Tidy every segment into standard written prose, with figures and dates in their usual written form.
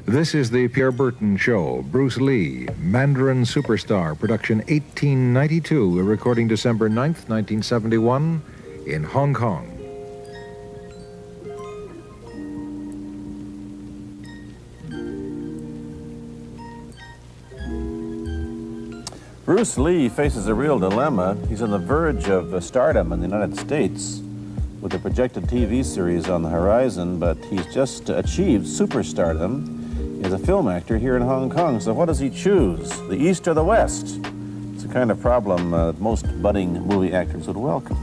This is the Pierre Burton Show. Bruce Lee, Mandarin Superstar, production 1892, a recording December 9th, 1971, in Hong Kong. Bruce Lee faces a real dilemma. He's on the verge of stardom in the United States with a projected TV series on the horizon, but he's just achieved superstardom as a film actor here in Hong Kong. So what does he choose, the East or the West? It's a kind of problem that most budding movie actors would welcome.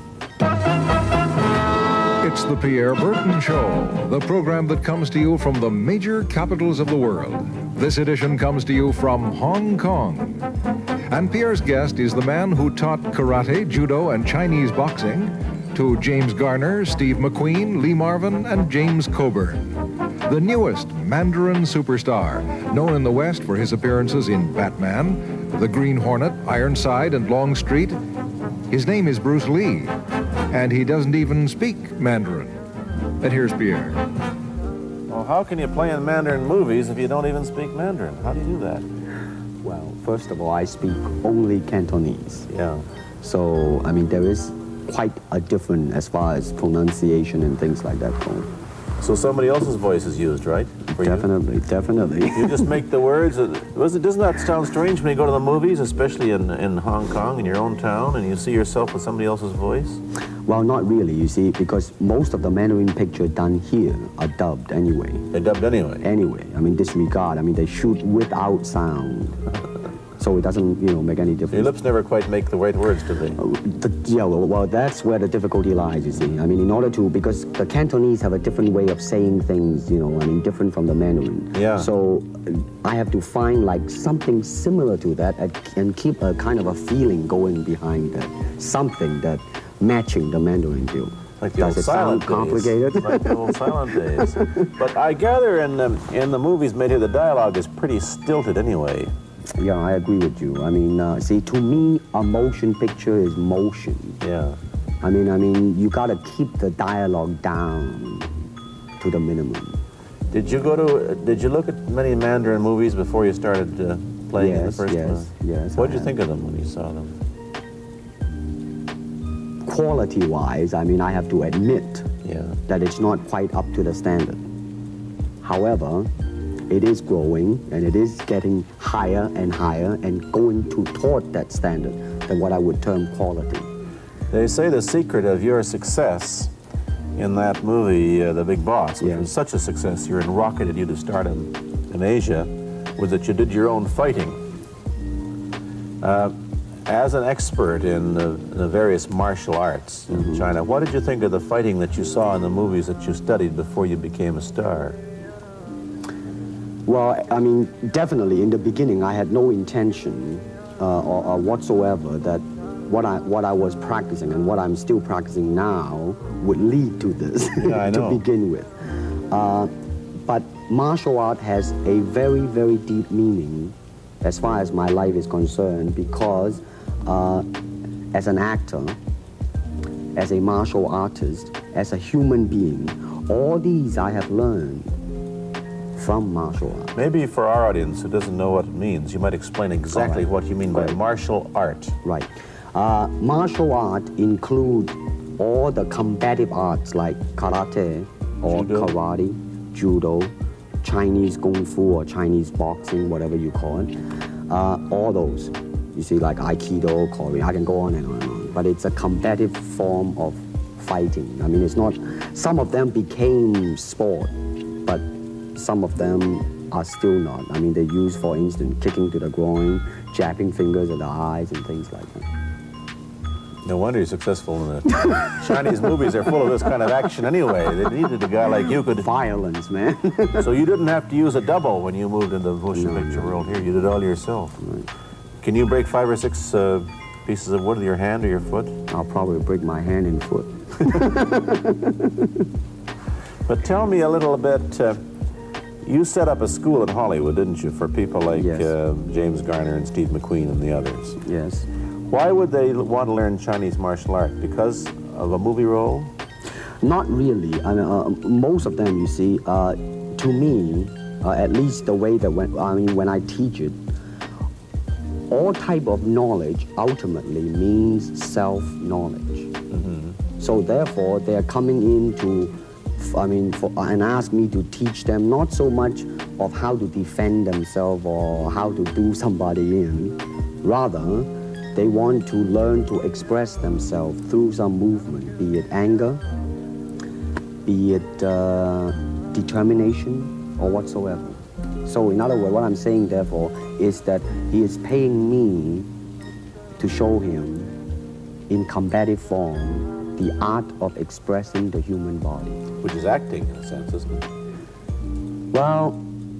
It's the Pierre Burton Show, the program that comes to you from the major capitals of the world. This edition comes to you from Hong Kong. And Pierre's guest is the man who taught karate, judo, and Chinese boxing to James Garner, Steve McQueen, Lee Marvin, and James Coburn. The newest Mandarin superstar, known in the West for his appearances in Batman, The Green Hornet, Ironside, and Longstreet. His name is Bruce Lee, and he doesn't even speak Mandarin. And here's Pierre. Well, how can you play in Mandarin movies if you don't even speak Mandarin? How do you do that? Well, first of all, I speak only Cantonese. Yeah. So, I mean, there is quite a difference as far as pronunciation and things like that go. So somebody else's voice is used, right? Definitely, definitely. You just make the words. Doesn't that sound strange when you go to the movies, especially in Hong Kong, in your own town, and you see yourself with somebody else's voice? Well, not really, you see, because most of the Mandarin pictures done here are dubbed anyway. They're dubbed anyway? Anyway, I mean, disregard. I mean, they shoot without sound. So it doesn't, make any difference. Your lips never quite make the right words, do they? Well, that's where the difficulty lies, you see. I mean, in order to, because the Cantonese have a different way of saying things, different from the Mandarin. Yeah. So I have to find like something similar to that and keep a kind of a feeling going behind that. Something that matching the Mandarin deal. Like the old silent days. Complicated? Like the old silent days. But I gather in the movies made here, the dialogue is pretty stilted anyway. Yeah, I agree with you. I mean, see, to me, a motion picture is motion. Yeah. I mean, you gotta keep the dialogue down to the minimum. Did you look at many Mandarin movies before you started playing in the first one? Yes. What did you think of them when you saw them? Quality-wise, I mean, I have to admit that it's not quite up to the standard. However, it is growing, and it is getting higher and higher and going toward that standard than what I would term quality. They say the secret of your success in that movie, The Big Boss, which was such a success, you rocketed you to stardom in Asia, was that you did your own fighting. As an expert in the various martial arts in China, what did you think of the fighting that you saw in the movies that you studied before you became a star? Well, I mean, definitely in the beginning, I had no intention or whatsoever that what I was practicing and what I'm still practicing now would lead to this to begin with. But martial art has a very, very deep meaning as far as my life is concerned, because as an actor, as a martial artist, as a human being, all these I have learned from martial art. Maybe for our audience who doesn't know what it means, you might explain exactly what you mean by martial art. Right. Martial art include all the combative arts like karate or karate, judo, Chinese kung fu or Chinese boxing, whatever you call it. All those. You see, like Aikido, Korean, I can go on and on and on. But it's a combative form of fighting. I mean, it's not, some of them became sport, but some of them are still not. I mean, they use, for instance, kicking to the groin, jabbing fingers at the eyes, and things like that. No wonder you're successful in the Chinese movies. They're full of this kind of action anyway. They needed a guy like you could... Violence, man. So you didn't have to use a double when you moved into the motion picture world here. You did it all yourself. Right. Can you break 5 or 6 pieces of wood with your hand or your foot? I'll probably break my hand and foot. But tell me a little bit... you set up a school in Hollywood, didn't you, for people like James Garner and Steve McQueen and the others? Yes. Why would they want to learn Chinese martial art? Because of a movie role? Not really. I mean, most of them, you see, to me, at least the way that when I teach it, all type of knowledge ultimately means self-knowledge. So therefore, they are coming in and ask me to teach them not so much of how to defend themselves or how to do somebody in. Rather, they want to learn to express themselves through some movement, be it anger, be it determination, or whatsoever. So in other words, what I'm saying, therefore, is that he is paying me to show him in combative form the art of expressing the human body. Which is acting, in a sense, isn't it? Well,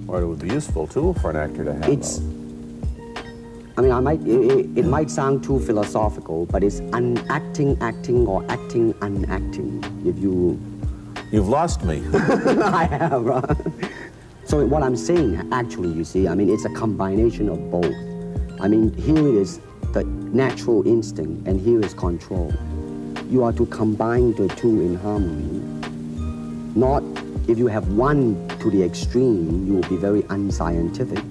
or it would be a useful tool for an actor to have. It's, it might sound too philosophical, but it's unacting, acting, or acting, unacting. If You've lost me. I have, right? So what I'm saying, actually, you see, it's a combination of both. Here it is the natural instinct, and here is control. You are to combine the two in harmony. Not, if you have one to the extreme, you will be very unscientific.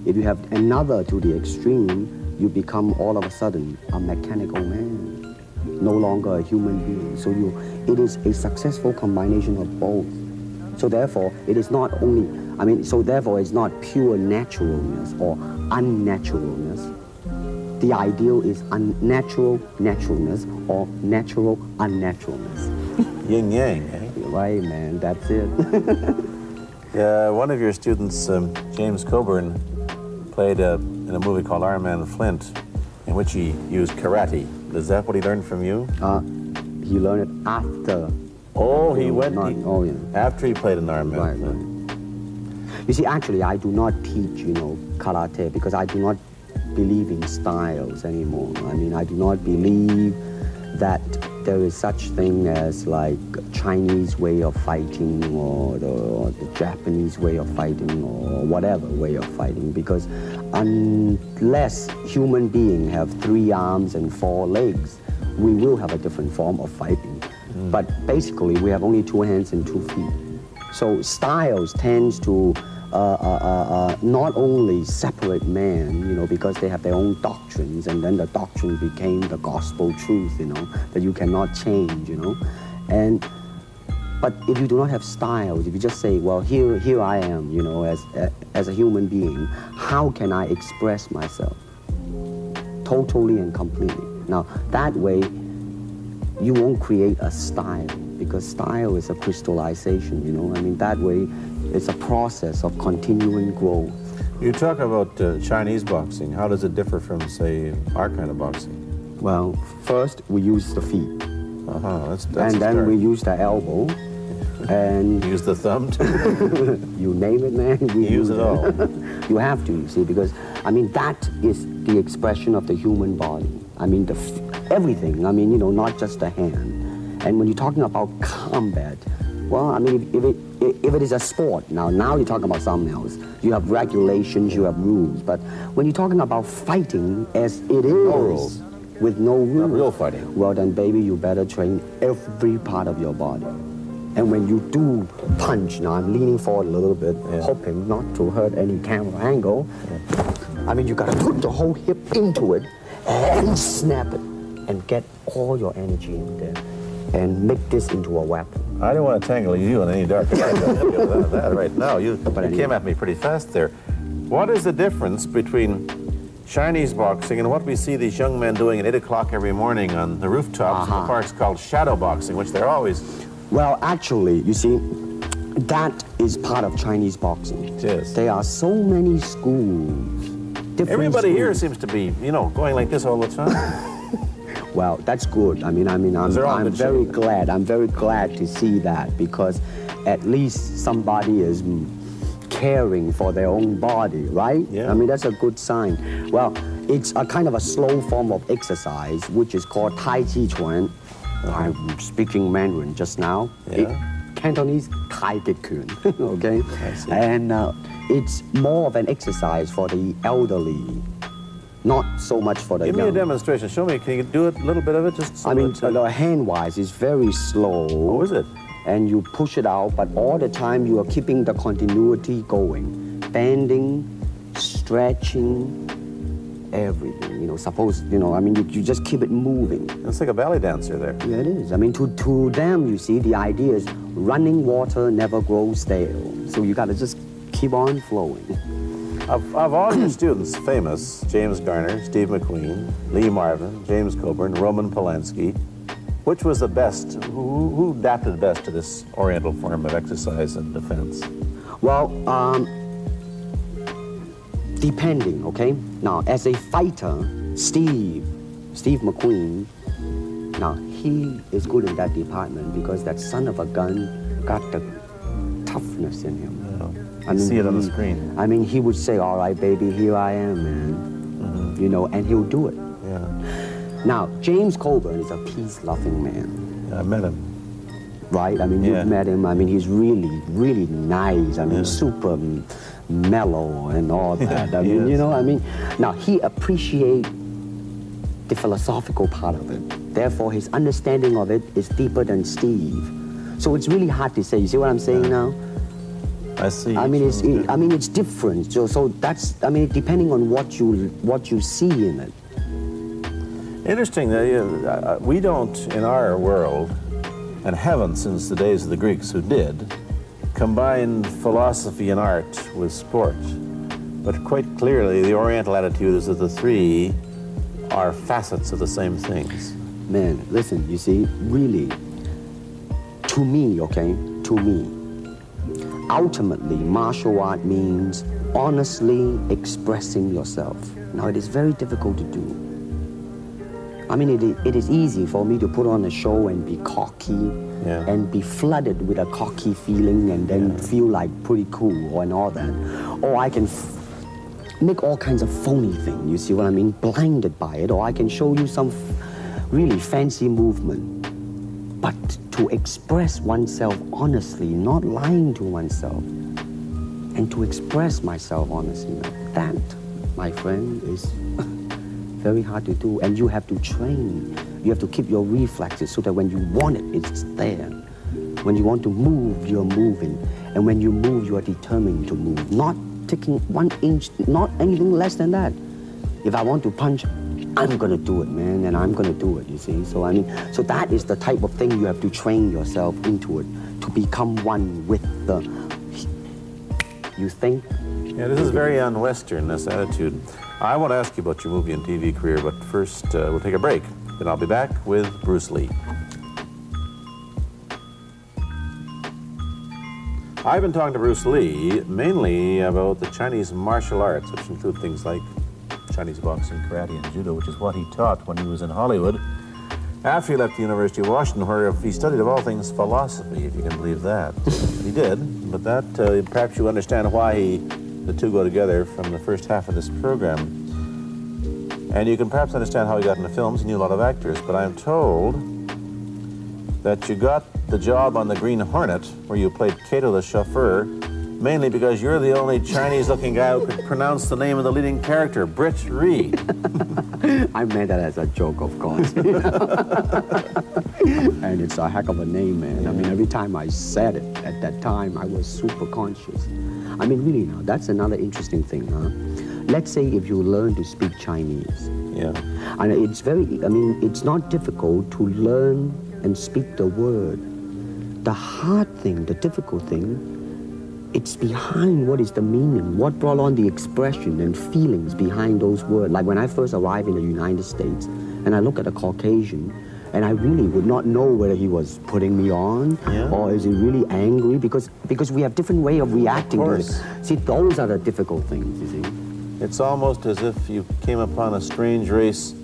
If you have another to the extreme, you become all of a sudden a mechanical man, no longer a human being. So it is a successful combination of both. So therefore, it is not only, therefore it's not pure naturalness or unnaturalness. The ideal is unnatural naturalness or natural unnaturalness. Yin yang, eh? Right, man, that's it. One of your students, James Coburn, played in a movie called Iron Man Flint, in which he used karate. Is that what he learned from you? He learned it after. Oh, he went yeah. After he played in Iron Man Flint. Right. You see, actually, I do not teach, karate because I do not believe in styles anymore. I do not believe that there is such thing as like Chinese way of fighting or the Japanese way of fighting or whatever way of fighting, because unless human beings have 3 arms and 4 legs, we will have a different form of fighting. But basically, we have only 2 hands and 2 feet. So styles tends to not only separate man, because they have their own doctrines, and then the doctrine became the gospel truth, that you cannot change, But if you do not have styles, if you just say, well, here I am, as a human being, how can I express myself totally and completely? Now, that way, you won't create a style, because style is a crystallization, that way, it's a process of continuing growth. You talk about Chinese boxing. How does it differ from, say, our kind of boxing? Well, first we use the feet. That's and then we use the elbow. And use the thumb too? You name it, man. We use it all. You have to, you see, because, that is the expression of the human body. Everything, not just the hand. And when you're talking about combat, well, if it is a sport, now you're talking about something else. You have regulations, you have rules. But when you're talking about fighting as it is, no rules. With no rules. Not real fighting. Well, then, baby, you better train every part of your body. And when you do punch, now I'm leaning forward a little bit, hoping not to hurt any camera angle. You gotta put the whole hip into it and snap it and get all your energy in there and make this into a weapon. I don't want to tangle you in any dark that right now. You came at me pretty fast there. What is the difference between Chinese boxing and what we see these young men doing at 8 o'clock every morning on the rooftops in the parks called shadow boxing, which they're always... Well, actually, you see, that is part of Chinese boxing. It is. There are so many schools. Everybody here seems to be, going like this all the time. Well, that's good. I'm very glad. I'm very glad to see that, because at least somebody is caring for their own body, right? Yeah. That's a good sign. Well, it's a kind of a slow form of exercise, which is called Tai Chi Chuan. I'm speaking Mandarin just now. Cantonese, Tai Chi Chuan, okay? And it's more of an exercise for the elderly. Not so much for the young. Give me a demonstration. Show me. Can you do it? A little bit of it? Just so hand-wise, it's very slow. Oh, is it? and you push it out, but all the time you are keeping the continuity going, bending, stretching, everything. Suppose, I mean, you just keep it moving. It's like a ballet dancer there. Yeah, it is. I mean, to them, you see, the idea is running water never grows stale. So you got to just keep on flowing. Of all your students, famous, James Garner, Steve McQueen, Lee Marvin, James Coburn, Roman Polanski, which was the best? Who adapted best to this Oriental form of exercise and defense? Well, depending, okay? Now, as a fighter, Steve McQueen, now he is good in that department because that son of a gun got the toughness in him. I see it on the screen. I mean, he would say, all right, baby, here I am, man. Mm-hmm. And he'll do it. Yeah. Now, James Coburn is a peace-loving man. Yeah, I met him. Right? I mean, you've met him. I mean, he's really, really nice. I mean, super mellow and all that. I mean, now he appreciates the philosophical part of it. Therefore, his understanding of it is deeper than Steve. So it's really hard to say. You see what I'm saying now? I see. I mean, it's different. So that's, depending on what you see in it. Interesting that we don't, in our world, and haven't since the days of the Greeks who did, combine philosophy and art with sport. But quite clearly, the Oriental attitude is that the three are facets of the same things. Man, listen, you see, really, to me, ultimately, martial art means honestly expressing yourself. Now, it is very difficult to do. I mean, it is easy for me to put on a show and be cocky and be flooded with a cocky feeling and then feel like pretty cool and all that. Or I can make all kinds of phony things, you see what I mean? Blinded by it. Or I can show you some really fancy movement. But to express oneself honestly, not lying to oneself, and to express myself honestly, that, my friend, is very hard to do. And you have to train. You have to keep your reflexes so that when you want it, it's there. When you want to move, you're moving. And when you move, you are determined to move. Not taking 1 inch, not anything less than that. If I want to punch, I'm gonna do it, man, and I'm gonna do it, you see? So so that is the type of thing you have to train yourself into it, to become one with the, you think? Yeah, this is very un-Western, this attitude. I want to ask you about your movie and TV career, but first we'll take a break. Then I'll be back with Bruce Lee. I've been talking to Bruce Lee mainly about the Chinese martial arts, which include things like Chinese boxing, karate, and judo, which is what he taught when he was in Hollywood. After he left the University of Washington, where he studied, of all things, philosophy, if you can believe that. He did, but that, perhaps you understand why the two go together from the first half of this program. And you can perhaps understand how he got into films. He knew a lot of actors, but I'm told that you got the job on the Green Hornet, where you played Cato the chauffeur, mainly because you're the only Chinese-looking guy who could pronounce the name of the leading character, Britt Reed. I meant that as a joke, of course. And it's a heck of a name, man. I mean, every time I said it at that time, I was super conscious. I mean, really now, that's another interesting thing, huh? Let's say if you learn to speak Chinese. Yeah. And it's not difficult to learn and speak the word. The hard thing, the difficult thing, it's behind what is the meaning, what brought on the expression and feelings behind those words. Like when I first arrived in the United States and I look at a Caucasian and I really would not know whether he was putting me on or is he really angry because we have different way of reacting to it. See, those are the difficult things, you see. It's almost as if you came upon a strange race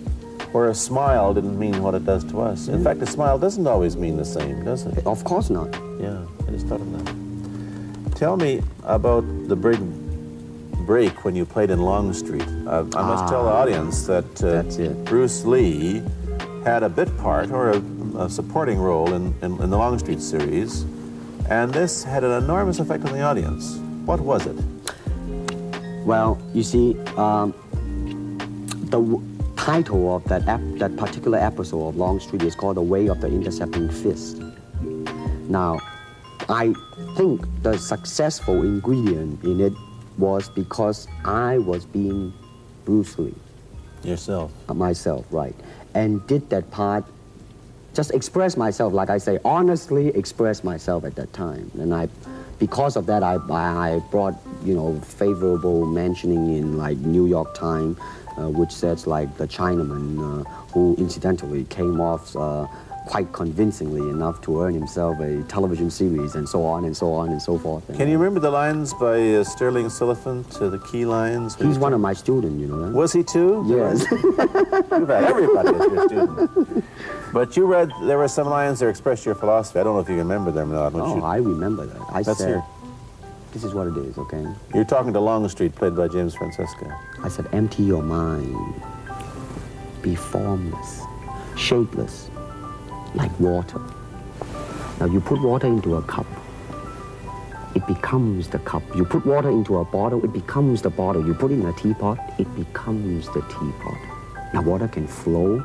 where a smile didn't mean what it does to us. In fact, a smile doesn't always mean the same, does it? Of course not. Yeah, I just thought of that. Tell me about the big break when you played in Longstreet. I must tell the audience that Bruce Lee had a bit part or a supporting role in the Longstreet series, and this had an enormous effect on the audience. What was it? Well, you see, the title of that particular episode of Longstreet is called The Way of the Intercepting Fist. Now, I think the successful ingredient in it was because I was being Bruce Lee. Yourself. Myself, right. And did that part, just express myself, like I say, honestly express myself at that time. And because of that, I brought, favorable mentioning in like New York Times, which says like the Chinaman, who incidentally came off quite convincingly enough to earn himself a television series, and so on and so on and so forth. Can you remember the lines by Sterling Siliphant, the key lines? He's one of my students, you know that? Was he too? Yes. You've had everybody as your student. But you read, there were some lines that expressed your philosophy. I don't know if you remember them or not. I remember that. I Let's said, hear. this is what it is, okay? You're talking to Longstreet, played by James Francesca. I said, empty your mind. Be formless, shapeless, like water. Now you put water into a cup, it becomes the cup. You put water into a bottle, it becomes the bottle. You put it in a teapot, it becomes the teapot. Now water can flow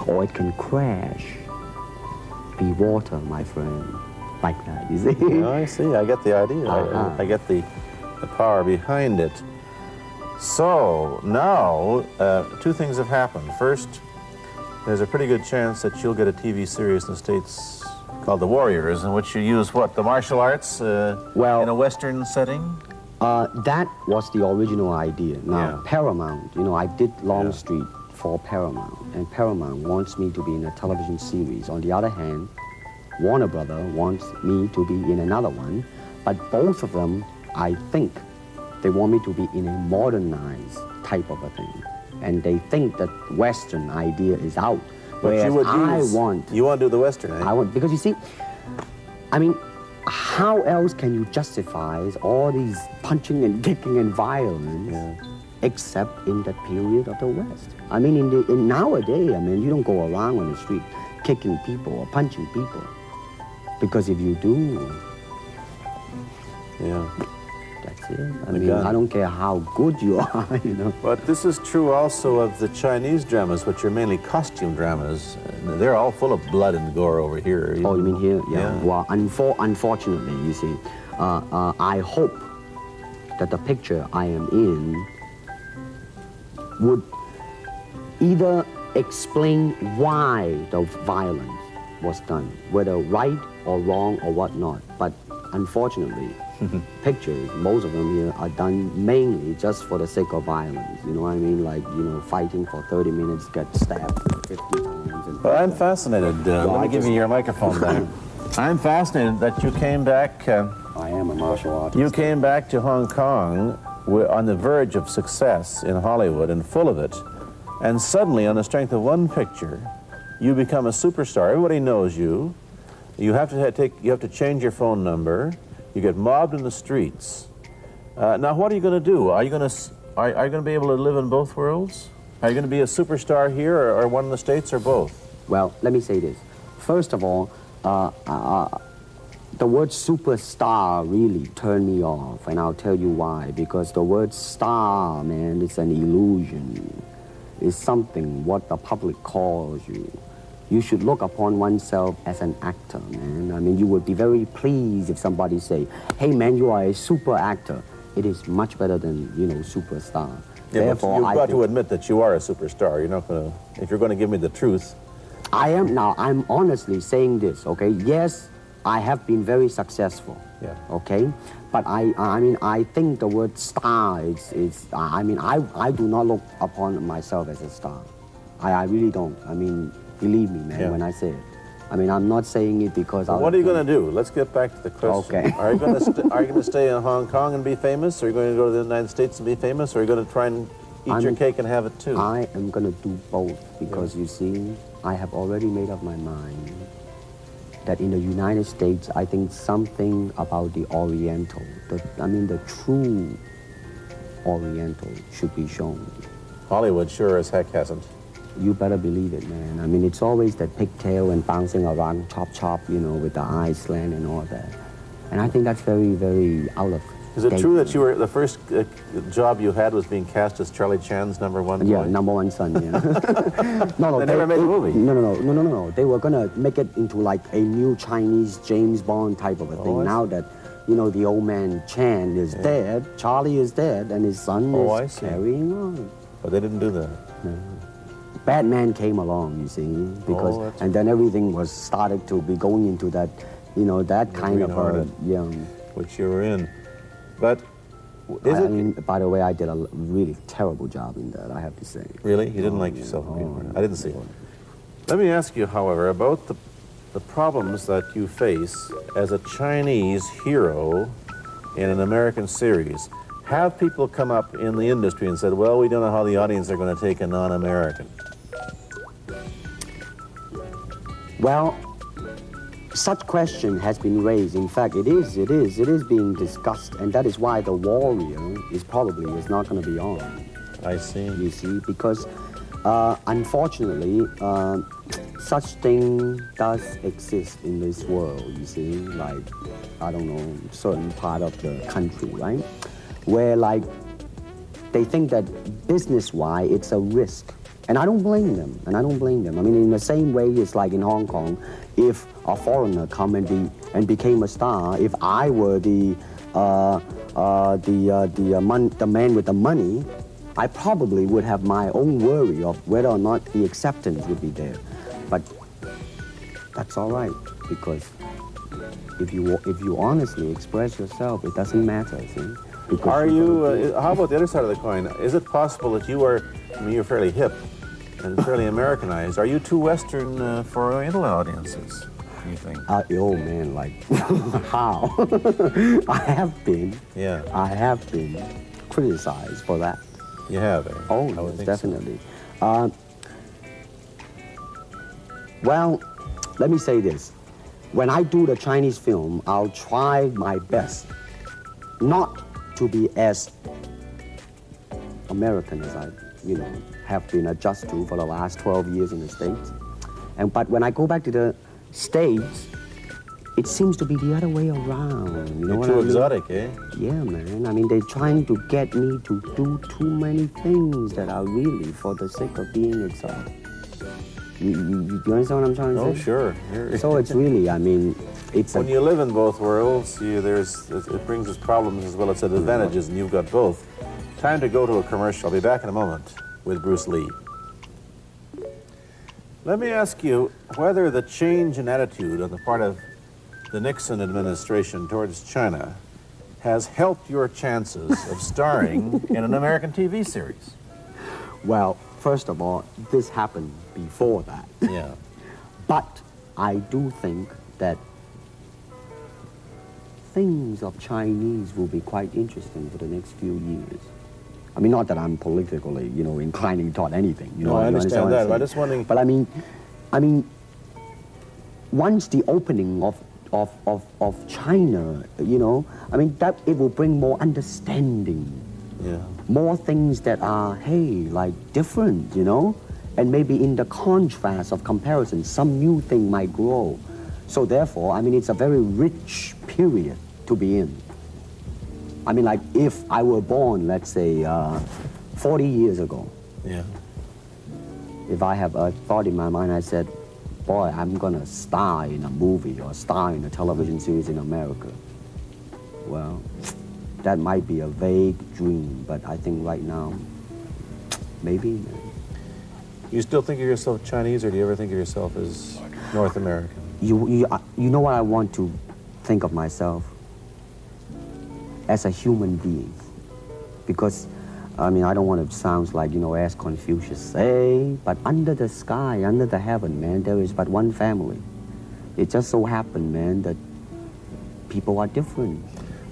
or it can crash. Be water, my friend. Like that, you see? Oh, I see. I get the idea. I get the power behind it. So now, two things have happened. First, there's a pretty good chance that you'll get a TV series in the States called The Warriors, in which you use what, the martial arts in a Western setting? That was the original idea. Now, Paramount, I did Longstreet for Paramount, and Paramount wants me to be in a television series. On the other hand, Warner Brother wants me to be in another one, but both of them, I think, they want me to be in a modernized type of a thing. And they think that Western idea is out. But you would you want to do the Western, eh? I want, because you see, I mean, how else can you justify all these punching and kicking and violence except in that period of the West? I mean, in nowadays, I mean, you don't go around on the street kicking people or punching people. Because if you do, that's it. I mean, I don't care how good you are, But this is true also of the Chinese dramas, which are mainly costume dramas. They're all full of blood and gore over here. Oh, you mean here? Yeah. Well, unfortunately, you see, I hope that the picture I am in would either explain why the violence was done, whether right or wrong or whatnot. But unfortunately, pictures, most of them here are done mainly just for the sake of violence. You know what I mean? Like, fighting for 30 minutes, get stabbed 50 times. Well, I'm fascinated. Let me give you your microphone back. I'm fascinated that you came back. I am a martial artist. You came back to Hong Kong on the verge of success in Hollywood and full of it. And suddenly, on the strength of one picture, you become a superstar. Everybody knows you. You have to change your phone number. You get mobbed in the streets. Now, what are you going to do? Are you going to be able to live in both worlds? Are you going to be a superstar here, or one in the States, or both? Well, let me say this. First of all, the word superstar really turned me off, and I'll tell you why. Because the word star, man, it's an illusion. It's something what the public calls you. You should look upon oneself as an actor, man. I mean, you would be very pleased if somebody say, hey, man, you are a super actor. It is much better than, superstar. Yeah, therefore, you've got to admit that you are a superstar. You're not going to, if you're going to give me the truth. I'm honestly saying this, okay? Yes, I have been very successful, okay? But I think the word star I do not look upon myself as a star. I really don't. I mean, believe me, man, when I say it. I mean, I'm not saying it because what are you going to do? Let's get back to the question. Okay. Are you going to stay in Hong Kong and be famous? Or are you going to go to the United States and be famous? Or are you going to try and eat your cake and have it too? I am going to do both because, you see, I have already made up my mind that in the United States, I think something about the Oriental, the true Oriental should be shown. Hollywood sure as heck hasn't. You better believe it, man. I mean, it's always that pigtail and bouncing around, chop, with the eyes slant and all that. And I think that's very, very out of Is it true that you were the first job you had was being cast as Charlie Chan's number one boy? Yeah, number one son, yeah. They never made the movie. No. They were going to make it into like a new Chinese James Bond type of a thing. Now that, you know, the old man Chan is dead, Charlie is dead, and his son is carrying on. But they didn't do that. No. Batman came along, you see, because, and then everything was started to be going into that, you know, that kind of a, which you were in. But by the way, I did a really terrible job in that, I have to say. Really? You didn't like yourself? I didn't see it. Let me ask you, however, about the problems that you face as a Chinese hero in an American series. Have people come up in the industry and said, well, we don't know how the audience are going to take a non-American? Well, such question has been raised. In fact, it is being discussed, and that is why The Warrior is not going to be on. I see. You see, because unfortunately, such thing does exist in this world, you see, like, I don't know, certain part of the country, right? Where, like, they think that business-wise, it's a risk. And I don't blame them, I mean, in the same way, it's like in Hong Kong, if a foreigner come and became a star, if I were the man with the money, I probably would have my own worry of whether or not the acceptance would be there. But that's all right, because if you honestly express yourself, it doesn't matter, see? Are you, how about the other side of the coin? Is it possible that you are, I mean, you're fairly hip and fairly Americanized. Are you too Western for Oriental audiences, do you think? Oh man, like, how? I have been criticized for that. You have, eh? Oh, yes, definitely. So. Well, let me say this. When I do the Chinese film, I'll try my best not to be as American as I, have been adjusted to for the last 12 years in the States. But when I go back to the States, it seems to be the other way around. You know what I mean? Too exotic, eh? Yeah, man. I mean, they're trying to get me to do too many things that are really for the sake of being exotic. You understand what I'm trying to say? Oh, sure. So it's really, I mean, it's when you live in both worlds, it brings its problems as well as its advantages, and you've got both. Time to go to a commercial. I'll be back in a moment with Bruce Lee. Let me ask you whether the change in attitude on the part of the Nixon administration towards China has helped your chances of starring in an American TV series. Well, first of all, this happened before that. Yeah. But I do think that things of Chinese will be quite interesting for the next few years. I mean, not that I'm politically, inclining toward anything. No, I understand that. I'm just wondering. But I mean, once the opening of China, I mean, that it will bring more understanding. Yeah. More things that are, like different, and maybe in the contrast of comparison, some new thing might grow. So therefore, I mean, it's a very rich period to be in. I mean, like, if I were born, let's say, 40 years ago. Yeah. If I have a thought in my mind, I said, boy, I'm gonna star in a movie or star in a television series in America. Well, that might be a vague dream, but I think right now, maybe. You still think of yourself Chinese, or do you ever think of yourself as North American? You know what I want to think of myself? As a human being. Because, I mean, I don't want to sound like, as Confucius say, but under the sky, under the heaven, man, there is but one family. It just so happened, man, that people are different.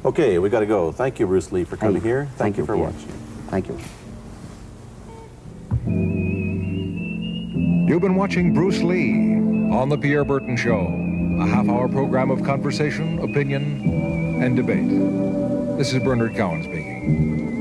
Okay, we got to go. Thank you, Bruce Lee, for coming here. Thank you for watching. Thank you. You've been watching Bruce Lee on The Pierre Burton Show, a half-hour program of conversation, opinion, and debate. This is Bernard Cowan speaking.